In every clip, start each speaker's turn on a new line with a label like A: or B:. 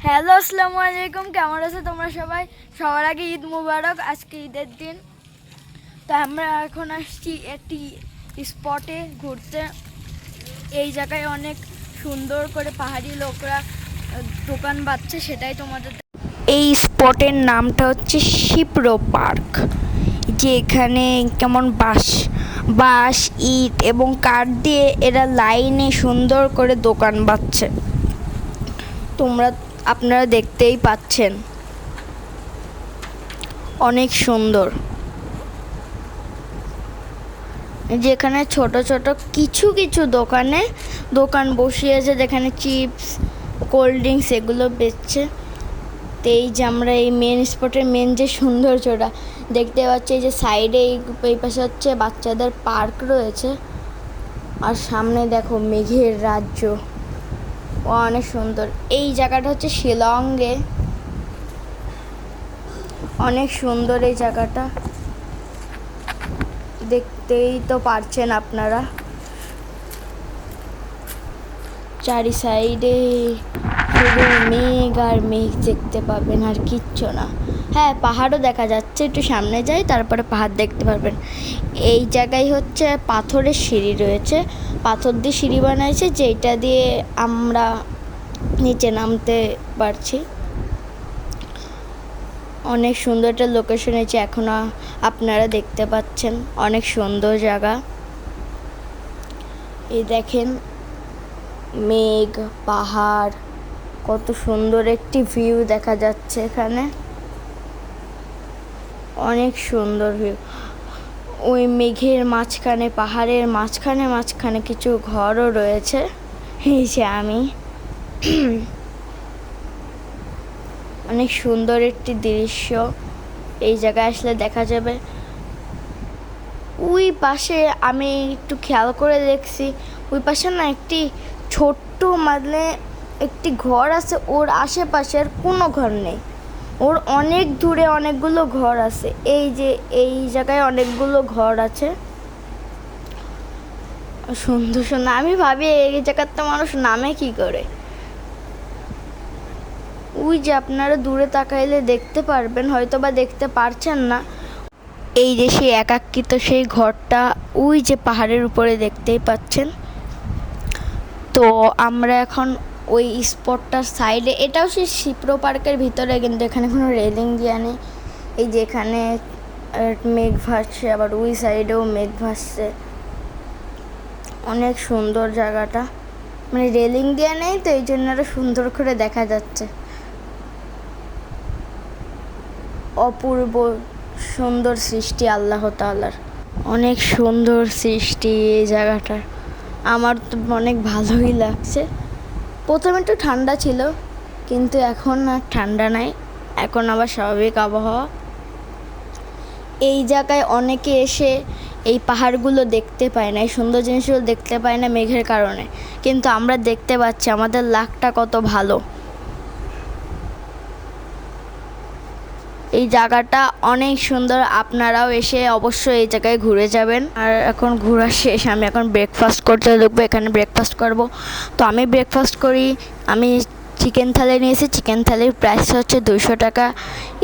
A: Hello, আসসালামু আলাইকুম। কেমন আছো তোমরা সবাই? সবার আগে ঈদ মুবারক। আজকে ঈদের দিন। তো আমরা এখন আসছি একটি স্পটে ঘুরতে। এই জায়গায় অনেক সুন্দর করে পাহাড়ি লোকরা দোকান বাঁধছে, সেটাই তোমাদের। এই স্পটের নামটা হচ্ছে শিপ্রো পার্ক। যে এখানে কেমন বাঁশ বাঁশ ইট এবং কাঠ দিয়ে এরা লাইনে সুন্দর করে দোকান বাঁধছে। আপনারা দেখতেই পাচ্ছেন, অনেক সুন্দর। যেখানে ছোট ছোট কিছু কিছু দোকান বসিয়েছে, যেখানে চিপস, কোল্ড ড্রিঙ্কস এগুলো বেচছে। তো এই যে আমরা এই মেন স্পটের মেন যে সৌন্দর্যটা দেখতে পাচ্ছি, এই যে সাইডে এই পাশে হচ্ছে বাচ্চাদের পার্ক রয়েছে, আর সামনে দেখো মেঘের রাজ্য, অনেক সুন্দর। এই জায়গাটা হচ্ছে শিলংয়ে, অনেক সুন্দর এই জায়গাটা, দেখতেই তো পারছেন আপনারা। চারি সাইডে শুধু মেঘ আর মেঘ দেখতে পাবেন, আর কিচ্ছু না। হ্যাঁ, পাহাড়ও দেখা যাচ্ছে, একটু সামনে যাই তারপরে পাহাড় দেখতে পারবেন। এই জায়গায় হচ্ছে পাথরের সিঁড়ি রয়েছে, পাথর দিয়ে সিঁড়ি বানাইছে, যেটা দিয়ে আমরা নিচে নামতে পারছি। অনেক সুন্দর একটা লোকেশন আছে, এখনো আপনারা দেখতে পাচ্ছেন, অনেক সুন্দর জায়গা। এই দেখেন মেঘ, পাহাড়, কত সুন্দর একটি ভিউ দেখা যাচ্ছে এখানে, অনেক সুন্দর ভিউ। ওই মেঘের মাঝখানে, পাহাড়ের মাঝখানে কিছু ঘরও রয়েছে। এই যে আমি অনেক সুন্দর একটি দৃশ্য, এই জায়গায় আসলে দেখা যাবে। ওই পাশে আমি একটু খেয়াল করে দেখছি, ওই পাশে না একটি ছোট্ট একটি ঘর আছে, ওর আশেপাশে আর কোনো ঘর নেই, ওর অনেক দূরে অনেকগুলো ঘর আছে। এই যে এই জায়গায় অনেকগুলো ঘর আছে, সুন্দর সুন্দর। আমি ভাবি এই জায়গাতে মানুষ নামে কি করে। ওই যে আপনারা দূরে তাকাইলে দেখতে পারবেন, হয়তো বা দেখতে পারছেন না, এই যে সেই একাকৃত সেই ঘরটা ওই যে পাহাড়ের উপরে দেখতেই পাচ্ছেন। তো আমরা এখন ওই স্পটটার সাইডে, এটাও সেই শিপ্রো পার্কের ভিতরে, কিন্তু এখানে কোনো রেলিং দেওয়া নেই। এই যে এখানে মেঘ ভাসছে, আবার ওই সাইডেও মেঘ ভাসছে, অনেক সুন্দর জায়গাটা। রেলিং দেওয়া নেই তো এই জন্য আরো সুন্দর করে দেখা যাচ্ছে। অপূর্ব সুন্দর সৃষ্টি আল্লাহ তাআলার, অনেক সুন্দর সৃষ্টি এই জায়গাটার। আমার তো অনেক ভালোই লাগছে। প্রথমে একটু ঠান্ডা ছিল, কিন্তু এখন আর ঠান্ডা নাই, এখন আবার স্বাভাবিক আবহাওয়া। এই জায়গায় অনেকে এসে এই পাহাড়গুলো দেখতে পায় না, এই সুন্দর জিনিসগুলো দেখতে পায় না মেঘের কারণে, কিন্তু আমরা দেখতে পাচ্ছি, আমাদের লাকটা কত ভালো। এই জায়গাটা অনেক সুন্দর, আপনারাও এসে অবশ্যই এই জায়গায় ঘুরে যাবেন। আর এখন ঘোরা শেষ, আমি এখন ব্রেকফাস্ট করতে ঢুকবো, এখানে ব্রেকফাস্ট করব। তো আমি ব্রেকফাস্ট করি, আমি চিকেন থালি নিয়েছি, চিকেন থালির প্রাইস হচ্ছে 200 টাকা।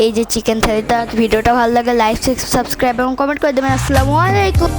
A: এই যে চিকেন থালিটা। ভিডিওটা ভালো লাগে লাইক, সাবস্ক্রাইব এবং কমেন্ট করে দেবেন। আসসালামু আলাইকুম।